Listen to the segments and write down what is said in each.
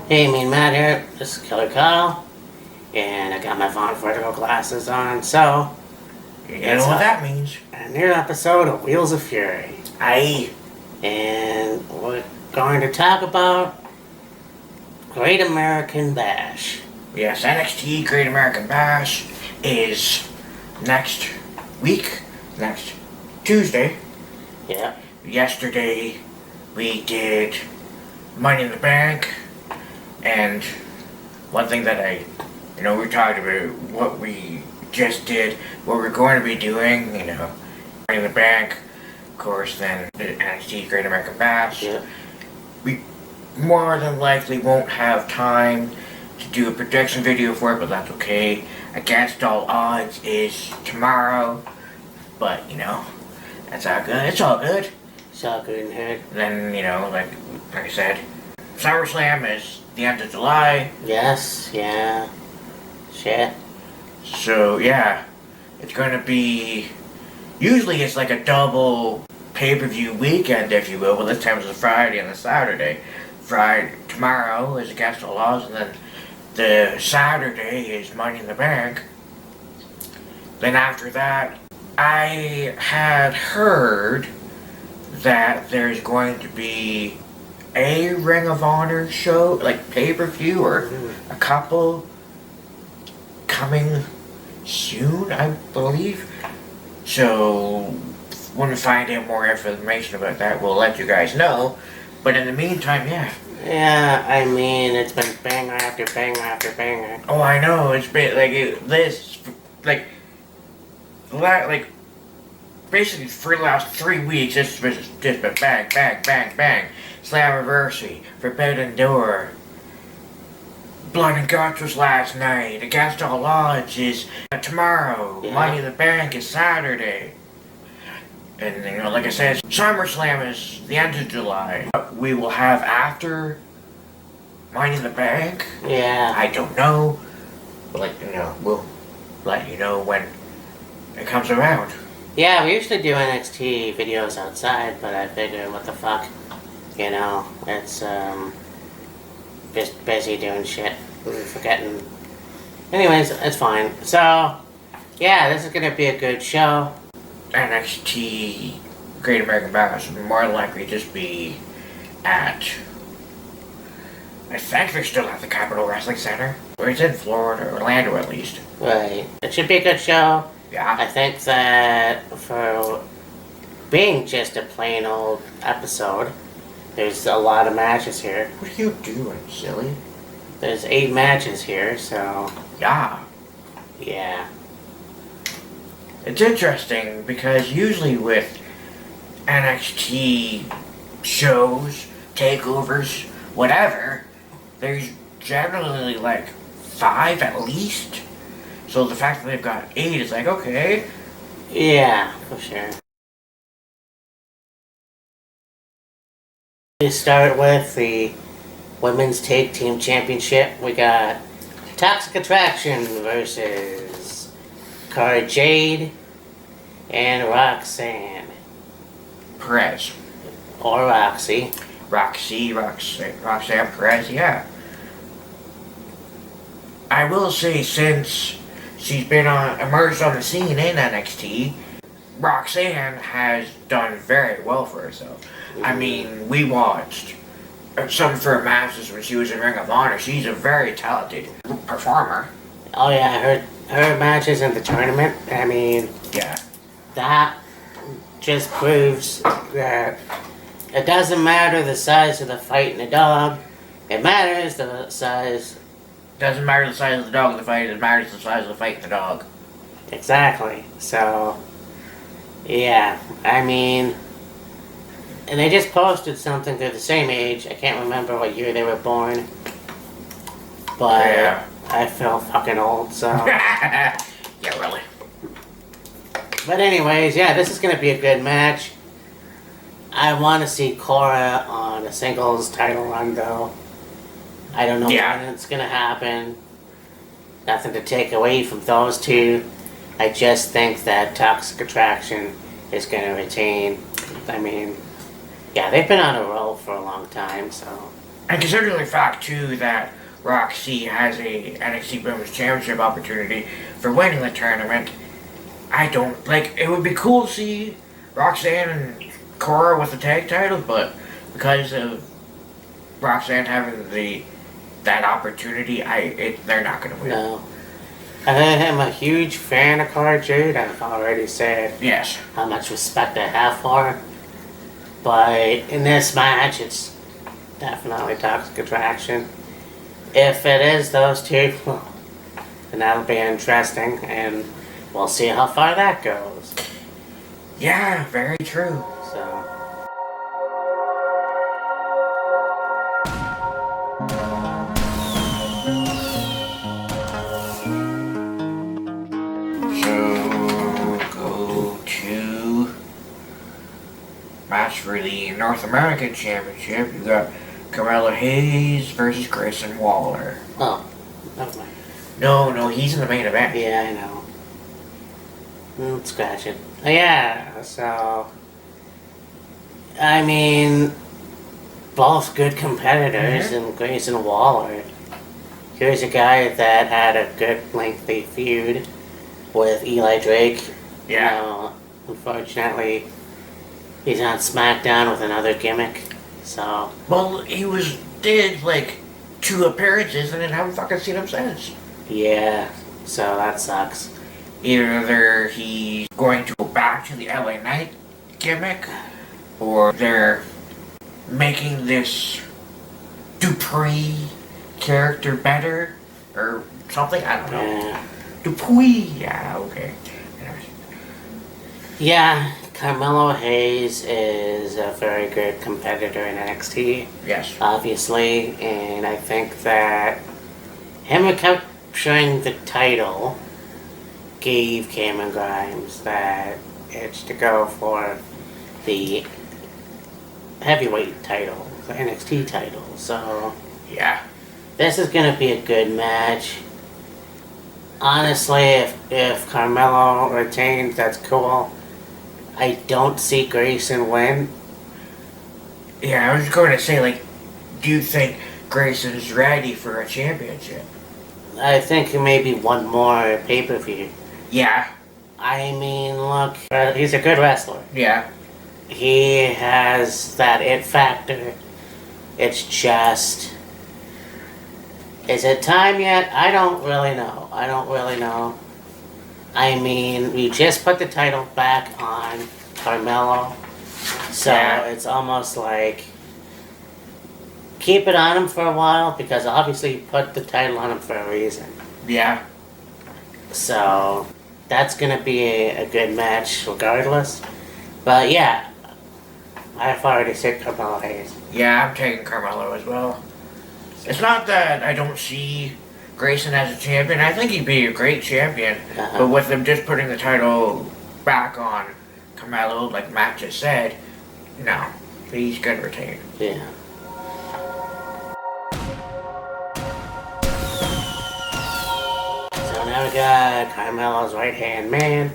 Hey, Mean Matt here. This is Killer Kyle, and I got my Von Vertigo glasses on, so You know what that means. a new episode of Wheels of Fury. Aye. And we're going to talk about Great American Bash. Yes, NXT Great American Bash is next week, next Tuesday. Yeah. Yesterday we did Money in the Bank, and one thing that we talked about what we just did, what we're going to be doing, Money in the Bank, of course, then the NXT Great American Bash. Yeah. We more than likely won't have time to do a prediction video for it, but that's okay. Against All Odds is tomorrow, but that's all good. It's all good. It's all good in here. Then like I said, SummerSlam is the end of July. Yes, yeah. Shit. So yeah, it's gonna be. Usually it's like a double pay-per-view weekend, if you will. But this time it's a Friday and a Saturday. Tomorrow is Against All Odds, and then the Saturday is Money in the Bank. Then after that, I had heard that there's going to be a Ring of Honor show, like pay-per-view, or a couple coming soon, I believe. So when we find out more information about that, we'll let you guys know. But in the meantime, yeah. Yeah, I mean, it's been banger after banger after banger. Oh, I know. It's been basically for the last 3 weeks, it's just been bang, bang, bang, bang. Slammiversary, Forbidden Door, Blood and Guts was last night. Against All Odds is tomorrow. Yeah. Money in the Bank is Saturday. And like I said, SummerSlam is the end of July. We will have after Money in the Bank. Yeah. I don't know. But we'll let you know when it comes around. Yeah, we usually do NXT videos outside, but I figured, what the fuck? It's, just busy doing shit. Forgetting. Anyways, it's fine. So, yeah, this is gonna be a good show. NXT Great American Bash will more likely just be at, I think they're still at the Capitol Wrestling Center. Or it's in Florida, Orlando at least. Right. It should be a good show. Yeah. I think that for being just a plain old episode, there's a lot of matches here. What are you doing, silly? There's 8 matches here, so Yeah. yeah. It's interesting because usually with NXT shows, takeovers, whatever, there's generally like 5 at least. So the fact that they've got 8 is like, okay. Yeah, for sure. We start with the Women's Tag Team Championship. We got Toxic Attraction versus Cara Jade and Roxanne. Perez. Or Roxanne Perez, yeah. I will say, since she's been emerged on the scene in NXT, Roxanne has done very well for herself. I mean, we watched some of her matches when she was in Ring of Honor. She's a very talented performer. Oh yeah, her matches in the tournament, I mean, Yeah. that just proves that it doesn't matter the size of the fight in the dog. It matters the size. Doesn't matter the size of the dog in the fight, it matters the size of the fight in the dog. Exactly. So, yeah, I mean, and they just posted something. They're the same age. I can't remember what year they were born. But Yeah. I feel fucking old, so. Yeah, really. But anyways, yeah, this is going to be a good match. I want to see Cora on a singles title run, though. I don't know Yeah. when it's going to happen. Nothing to take away from those two. I just think that Toxic Attraction is going to retain. I mean, yeah, they've been on a roll for a long time, so. And considering the fact, too, that Roxy has a NXT Women's Championship opportunity for winning the tournament, I don't, like, it would be cool to see Roxanne and Cora with the tag titles, but because of Roxanne having that opportunity, they're not going to win. No. I am a huge fan of Cora Jade. I've already said Yes. how much respect I have for her. But in this match, it's definitely Toxic Attraction. If it is those two, then that'll be interesting, and we'll see how far that goes. Yeah, very true. So. Go to match for the North American Championship. You got Carmelo Hayes versus Grayson Waller. Oh, never mind. No, he's in the main event. Yeah, I know. Scratch it. Yeah, so. I mean, both good competitors, and Grayson Waller. Here's a guy that had a good lengthy feud with Eli Drake. Yeah. Unfortunately, he's on SmackDown with another gimmick. So. Well, did like 2 appearances and then haven't fucking seen him since. Yeah, so that sucks. Either he's going to go back to the LA Knight gimmick, or they're making this Dupree character better, or something, I don't know. Yeah. Dupree, yeah, okay. Yeah, Carmelo Hayes is a very good competitor in NXT. Yes. Obviously, and I think that him capturing the title gave Cameron Grimes that itch to go for the heavyweight title, the NXT title. So Yeah. this is gonna be a good match. Honestly, if Carmelo retains, that's cool. I don't see Grayson win. Yeah, I was going to say, like, do you think Grayson's ready for a championship? I think maybe one more pay-per-view. Yeah. I mean, look, he's a good wrestler. Yeah. He has that it factor. It's just... Is it time yet? I don't really know. I mean, we just put the title back on Carmelo. So It's almost like... Keep it on him for a while, because obviously you put the title on him for a reason. Yeah. So... That's gonna be a good match regardless. But yeah, I've already said Carmelo Hayes. Yeah, I'm taking Carmelo as well. It's not that I don't see Grayson as a champion. I think he'd be a great champion. But with them just putting the title back on Carmelo, like Matt just said, no, he's gonna retain. Yeah. So now we got Carmelo's right-hand man,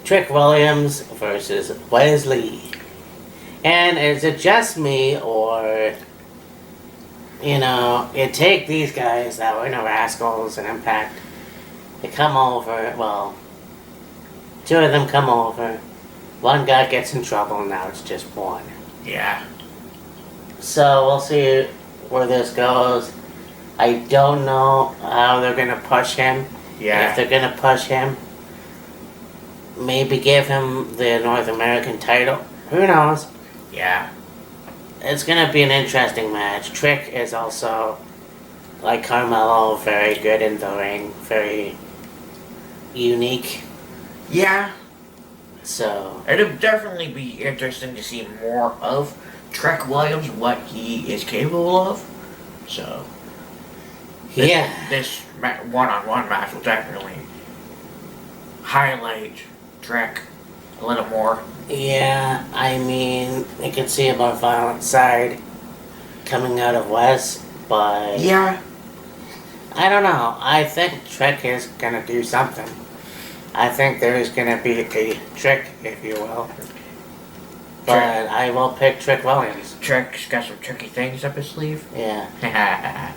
Trick Williams versus Wesley. And is it just me, or, you know, you take these guys that were in the Rascals and Impact, they come over, well, 2 of them come over, 1 guy gets in trouble, and now it's just 1. Yeah. So we'll see where this goes. I don't know how they're going to push him. Yeah. If they're going to push him, maybe give him the North American title. Who knows? Yeah. It's going to be an interesting match. Trick is also, like Carmelo, very good in the ring. Very unique. Yeah. So... It'll definitely be interesting to see more of Trick Williams, what he is capable of. So... This one-on-one match will definitely highlight Trick a little more. Yeah, I mean, you can see a more violent side coming out of Wes, but... Yeah. I don't know. I think Trick is going to do something. I think there is going to be a trick, if you will. But I will pick Trick Williams. Trick's got some tricky things up his sleeve. Yeah.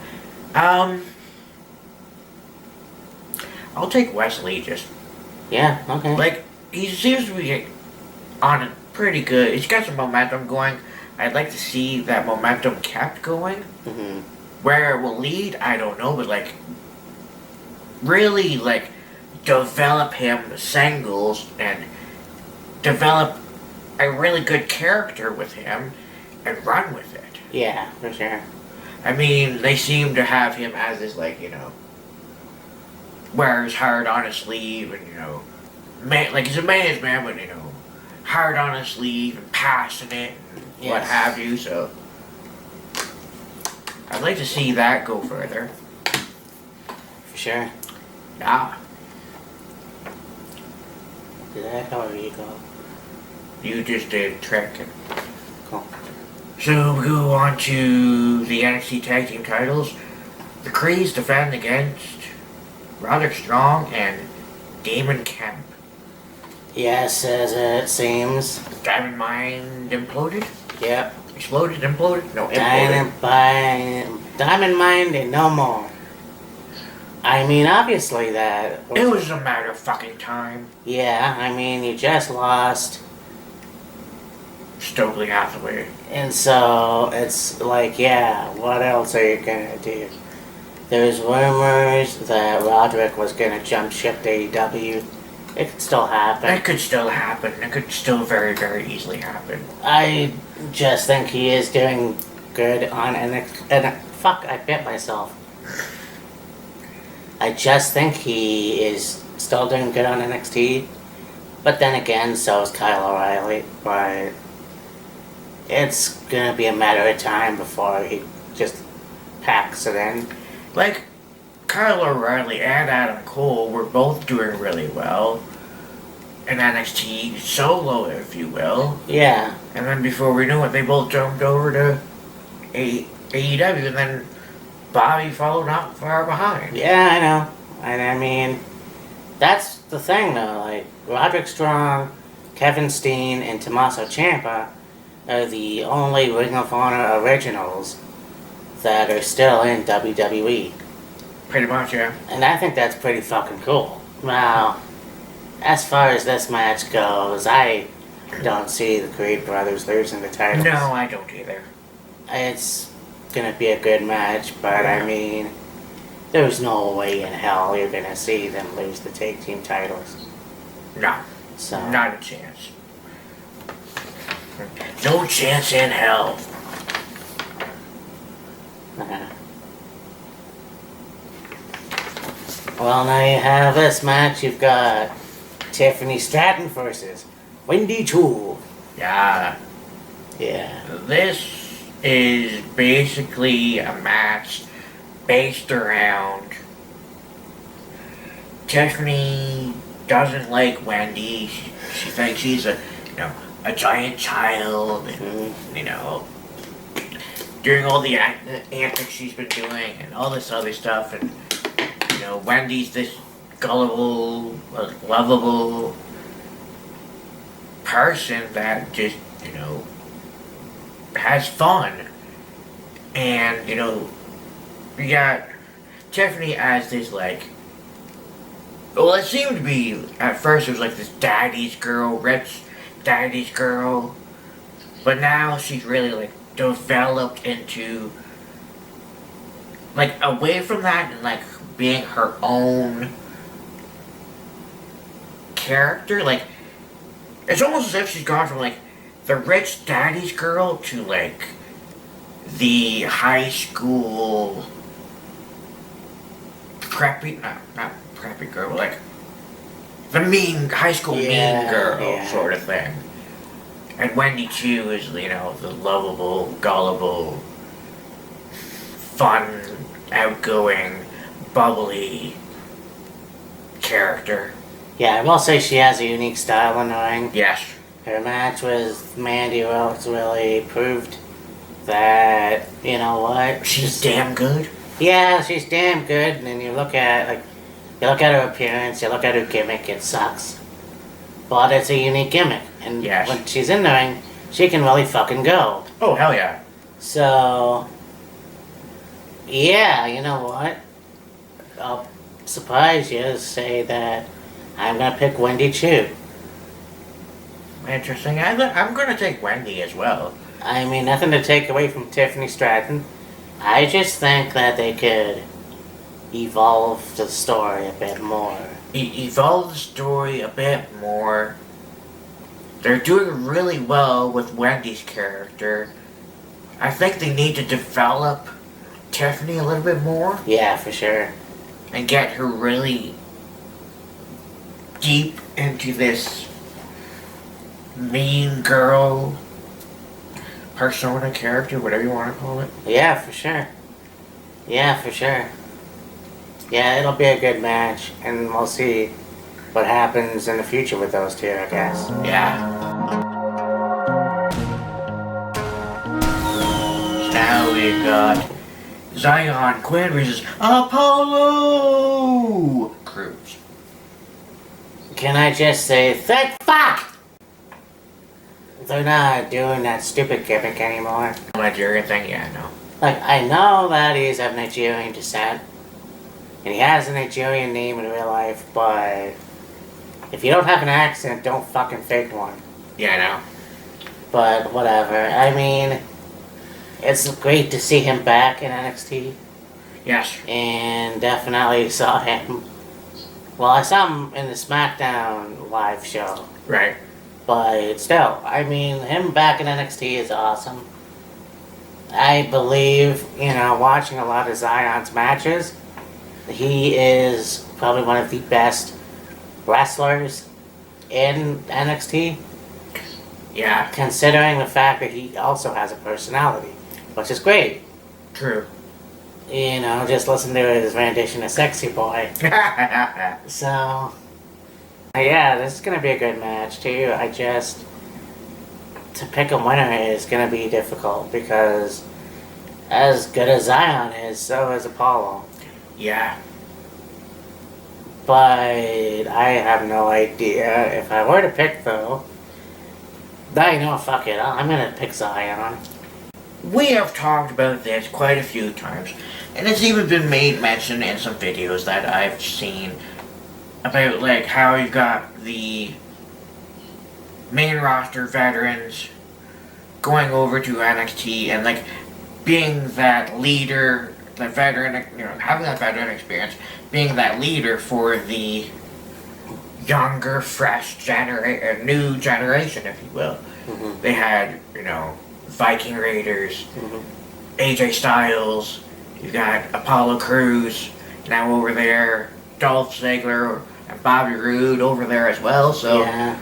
I'll take Wesley just. Yeah, okay. Like, he seems to be on a pretty good. He's got some momentum going. I'd like to see that momentum kept going. Mm-hmm. Where it will lead, I don't know, but like, really like develop him singles and develop a really good character with him and run with it. Yeah, for sure. I mean, they seem to have him as this, like, wears hard on his sleeve and, man, like he's a man's man, but, hard on his sleeve and passionate and what have you, so I'd like to see that go further. For sure. Yeah. Did that how you go? You just did Trick. Cool. So we go on to the NXT Tag Team titles. The Creeds defend against Roderick Strong and Damon Kemp. Yes, as it seems. Diamond Mine imploded? Yep. Exploded? Imploded? No, imploded. Diamond Mine and no more. I mean, obviously that... It was a matter of fucking time. Yeah, I mean, you just lost... Stokely Hathaway. And so, it's like, yeah, what else are you gonna do? There's rumors that Roderick was gonna jump ship to AEW. It could still happen. That could still happen. It could still very, very easily happen. I just think he is doing good on NXT. Fuck, I bit myself. I just think he is still doing good on NXT. But then again, so is Kyle O'Reilly. But it's gonna be a matter of time before he just packs it in. Like, Kyle O'Reilly and Adam Cole were both doing really well in NXT solo, if you will. Yeah. And then before we knew it, they both jumped over to AEW, and then Bobby followed not far behind. Yeah, I know. And I mean, that's the thing though. Like, Roderick Strong, Kevin Steen, and Tommaso Ciampa are the only Ring of Honor originals that are still in WWE. Pretty much, yeah. And I think that's pretty fucking cool. Now, as far as this match goes, I don't see the Creed brothers losing the titles. No, I don't either. It's gonna be a good match, but I mean, there's no way in hell you're gonna see them lose the tag team titles. No. So Not a chance. No chance in hell. Well, now you have this match. You've got Tiffany Stratton versus Wendy Choo. Yeah. Yeah. This is basically a match based around Tiffany doesn't like Wendy. She thinks she's a giant child, and, doing all the antics she's been doing and all this other stuff, and Wendy's this gullible, lovable person that just, has fun. And, we got Tiffany as this, well, it seemed to be, at first it was like this daddy's girl, rich daddy's girl. But now she's really, developed into, away from that and, being her own character. It's almost as if she's gone from, the rich daddy's girl to, the high school preppy, not preppy girl, but, the high school mean girl sort of thing. And Wendy Choo is, the lovable, gullible, fun, outgoing, bubbly character. Yeah, I will say she has a unique style in the ring. Yes. Her match with Mandy Rose really proved that, you know what? She's damn good. Yeah, she's damn good. And then you look at her appearance, you look at her gimmick, it sucks. But it's a unique gimmick. And yes. when she's in the ring, she can really fucking go. Oh, hell yeah. So, yeah, you know what? I'll surprise you to say that I'm gonna pick Wendy Chu. Interesting. I'm going to take Wendy as well. I mean, nothing to take away from Tiffany Stratton. I just think that they could evolve the story a bit more. Evolve the story a bit more. They're doing really well with Wendy's character. I think they need to develop Tiffany a little bit more. Yeah, for sure. And get her really deep into this mean girl persona character, whatever you want to call it. Yeah, for sure. Yeah, for sure. Yeah, it'll be a good match, and we'll see what happens in the future with those two, I guess. Yeah. So now we've got Zion Quinn versus Apollo Crews. Can I just say, thank fuck! They're not doing that stupid gimmick anymore. Nigerian thing, yeah, no. Like, I know that he's of Nigerian descent, and he has a Nigerian name in real life, but if you don't have an accent, don't fucking fake one. Yeah, I know. But whatever. I mean, it's great to see him back in NXT, Yes. and definitely saw him. Well, I saw him in the SmackDown live show. Right. But still, I mean, him back in NXT is awesome. I believe, watching a lot of Zion's matches, he is probably one of the best wrestlers in NXT. Yeah. Considering the fact that he also has a personality, which is great. True. Just listen to his rendition of Sexy Boy. So, yeah, this is going to be a good match, too. To pick a winner is going to be difficult because as good as Zion is, so is Apollo. Yeah. But I have no idea. If I were to pick, though, fuck it. I'm going to pick Zion. We have talked about this quite a few times, and it's even been made mention in some videos that I've seen about, like, how you've got the main roster veterans going over to NXT and, like, being that leader, that veteran, having that veteran experience, being that leader for the younger, fresh new generation, if you will. Mm-hmm. They had, Viking Raiders, AJ Styles, you got Apollo Crews now over there, Dolph Ziggler and Bobby Roode over there as well, so yeah.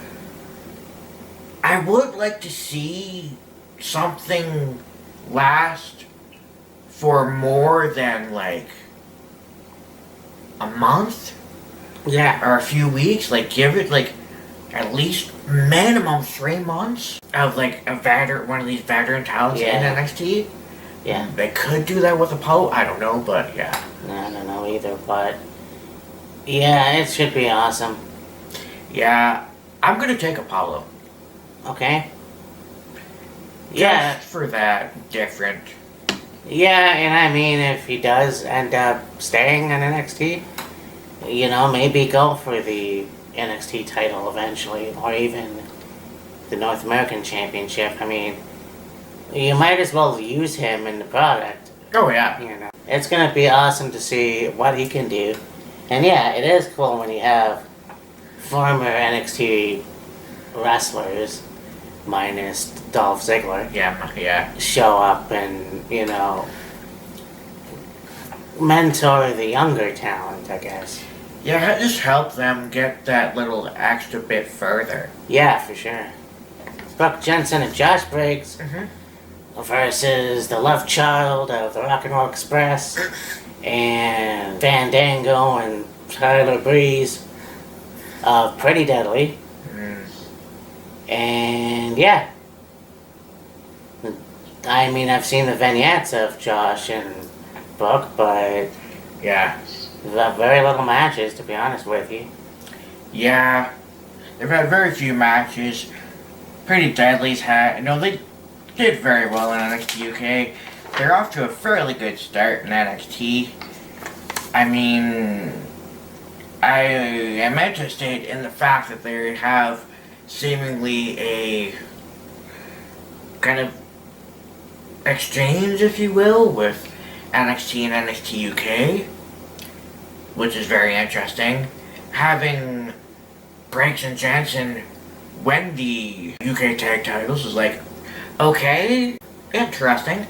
I would like to see something last for more than like a month, Yeah. or a few weeks. Like, give it like at least minimum 3 months of like one of these veteran talents in NXT. Yeah. They could do that with Apollo. I don't know, but yeah. I don't know either, but yeah, it should be awesome. Yeah, I'm gonna take Apollo. Okay. Yeah. Just for that different. Yeah, and I mean, if he does end up staying in NXT, maybe go for the NXT title eventually, or even the North American Championship. I mean, you might as well use him in the product. Oh yeah. It's gonna be awesome to see what he can do. And yeah, it is cool when you have former NXT wrestlers, minus Dolph Ziggler, Yeah. show up and, mentor the younger talent, I guess. Yeah, just help them get that little extra bit further. Yeah, for sure. Brooke Jensen and Josh Briggs versus the love child of the Rock and Roll Express and Fandango and Tyler Breeze of Pretty Deadly. And yeah. I mean, I've seen the vignettes of Josh and Brooke, but Yeah. very little matches, to be honest with you. Yeah. They've had very few matches. Pretty Deadly's had, they did very well in NXT UK. They're off to a fairly good start in NXT. I mean, I am interested in the fact that they have seemingly a kind of exchange, if you will, with NXT and NXT UK, which is very interesting. Having Briggs and Jensen win the UK tag titles is like, okay, interesting.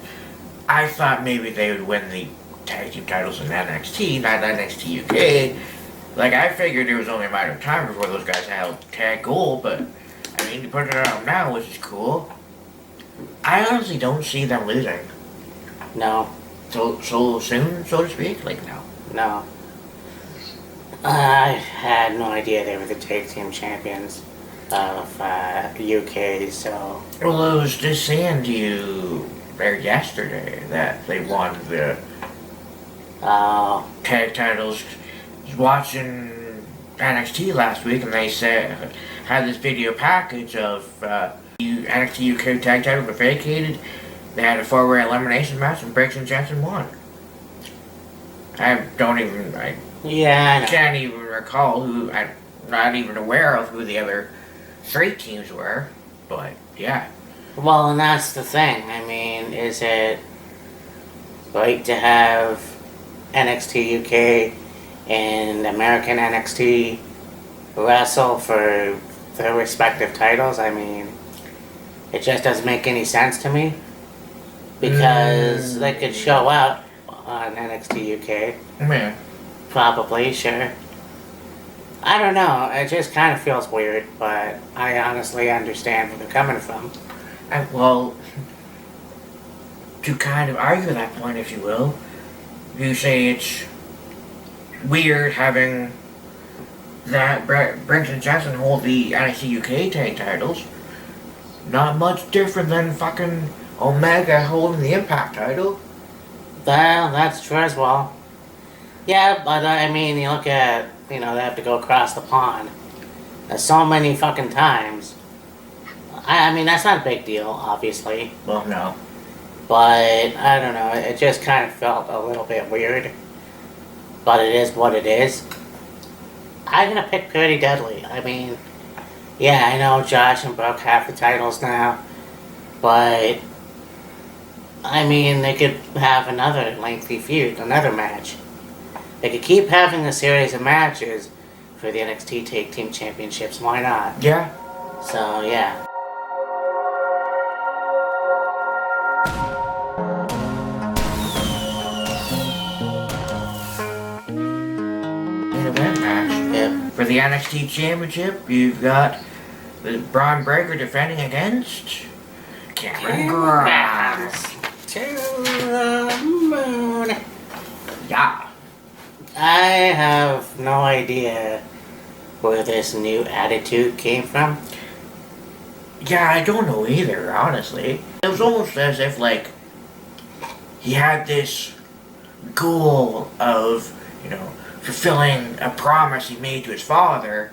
I thought maybe they would win the tag team titles in NXT, not NXT UK. Like, I figured it was only a matter of time before those guys held tag gold, but I mean, you put it on now, which is cool. I honestly don't see them losing. No. So soon, so to speak? Like, no. No. I had no idea they were the tag team champions of UK, so... Well, I was just saying to you yesterday that they won the tag titles. I was watching NXT last week, and they had this video package of NXT UK tag titles were vacated. They had a 4-way elimination match, and Briggs and Jensen won. I can't even recall I'm not even aware of who the other 3 teams were, but yeah. Well, and that's the thing. I mean, is it right to have NXT UK and American NXT wrestle for their respective titles? I mean, it just doesn't make any sense to me. Because they could show up on NXT UK. Yeah. Probably, sure. I don't know. It just kind of feels weird, but I honestly understand where they're coming from. Well, to kind of argue that point, if you will, you say it's weird having that Briggs and Jensen hold the NXT UK tag titles. Not much different than fucking Omega holding the Impact title. Well, that's true as well. Yeah, but I mean, you look at, they have to go across the pond so many fucking times. I mean, that's not a big deal, obviously. Well, no. But, I don't know, it just kind of felt a little bit weird. But it is what it is. I'm gonna pick Pretty Deadly. I mean, yeah, I know Josh and Brooke have the titles now. But, I mean, they could have another lengthy feud, another match. They could keep having a series of matches for the NXT Tag Team Championships. Why not? Yeah. So, yeah. In event match. Yep. For the NXT Championship, you've got the Braun Breaker defending against Cameron Grimes. To the moon. Yeah. I have no idea where this new attitude came from. Yeah, I don't know either, honestly. It was almost as if, like, he had this goal of, fulfilling a promise he made to his father,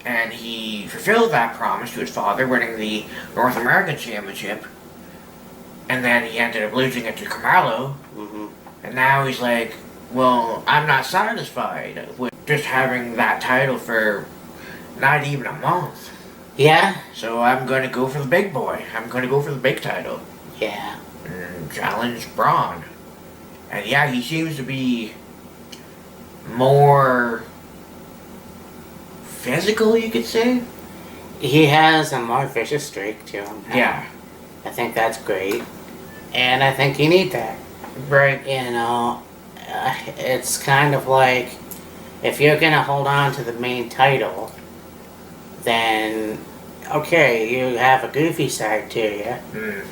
and he fulfilled that promise to his father, winning the North American Championship, and then he ended up losing it to Carmelo, and now he's like, well, I'm not satisfied with just having that title for not even a month. Yeah? So I'm going to go for the big boy. I'm going to go for the big title. Yeah. And challenge Braun. And yeah, he seems to be more physical, you could say. He has a more vicious streak to him. Yeah. I think that's great. And I think you need that. Right. It's kind of like, if you're gonna hold on to the main title, then, okay, you have a goofy side to you,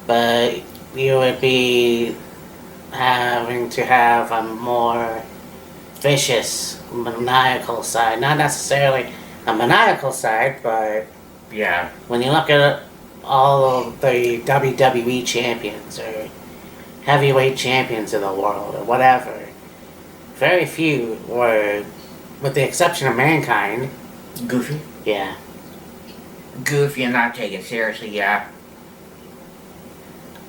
but you would be having to have a more vicious, maniacal side. Not necessarily a maniacal side, but yeah, when you look at all of the WWE champions or heavyweight champions of the world or whatever, very few were, with the exception of Mankind. Goofy? Yeah. goofy and not taken seriously, yeah.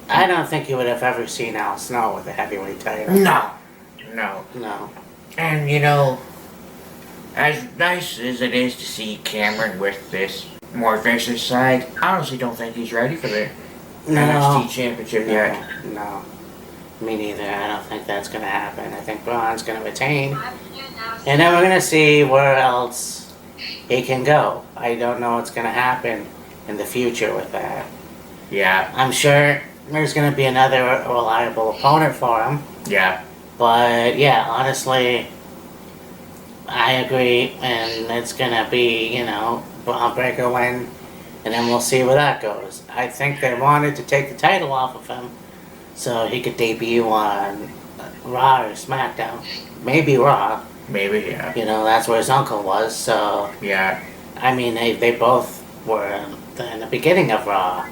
I don't think you would have ever seen Al Snow with a heavyweight title. No. No. And as nice as it is to see Cameron with this more vicious side, I honestly don't think he's ready for the NXT Championship yet. No. Me neither. I don't think that's going to happen. I think Braun's going to retain. And then we're going to see where else he can go. I don't know what's going to happen in the future with that. Yeah. I'm sure there's going to be another reliable opponent for him. Yeah. But yeah, honestly, I agree. And it's going to be, Braun Breaker win. And then we'll see where that goes. I think they wanted to take the title off of him so he could debut on Raw or SmackDown. Maybe Raw. Maybe, yeah. That's where his uncle was, so... Yeah. I mean, they both were in the beginning of Raw.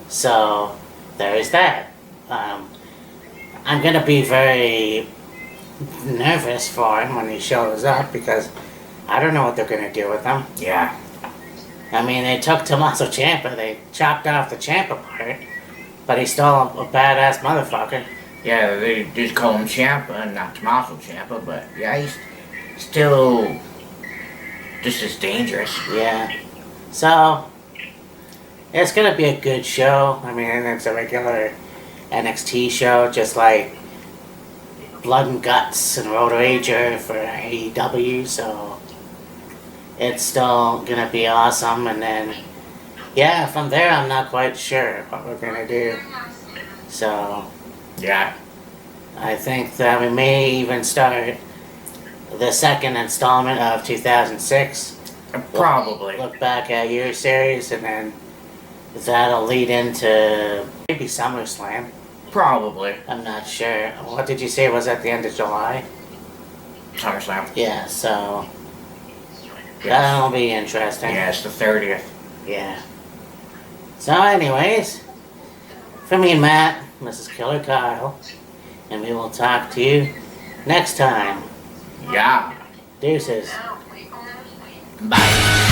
So, there is that. I'm going to be very nervous for him when he shows up because I don't know what they're going to do with him. Yeah. I mean, they took Tommaso Ciampa, they chopped off the Ciampa part, but he's still a badass motherfucker. Yeah, they just call him Ciampa, not Tommaso Ciampa, but yeah, he's still just as dangerous. Yeah. So, it's going to be a good show. I mean, it's a regular NXT show, just like Blood and Guts and Road Rager for AEW, so it's still going to be awesome. And then, yeah, from there, I'm not quite sure what we're going to do. So, yeah. I think that we may even start the second installment of 2006. Probably. Look back at your series, and then that'll lead into maybe SummerSlam. Probably. I'm not sure. What did you say was at the end of July? SummerSlam. Yeah, so Yes. that'll be interesting. Yeah, it's the 30th. Yeah. So anyways, for me and Matt, this is Killer Kyle, and we will talk to you next time. Yeah. Deuces. Bye.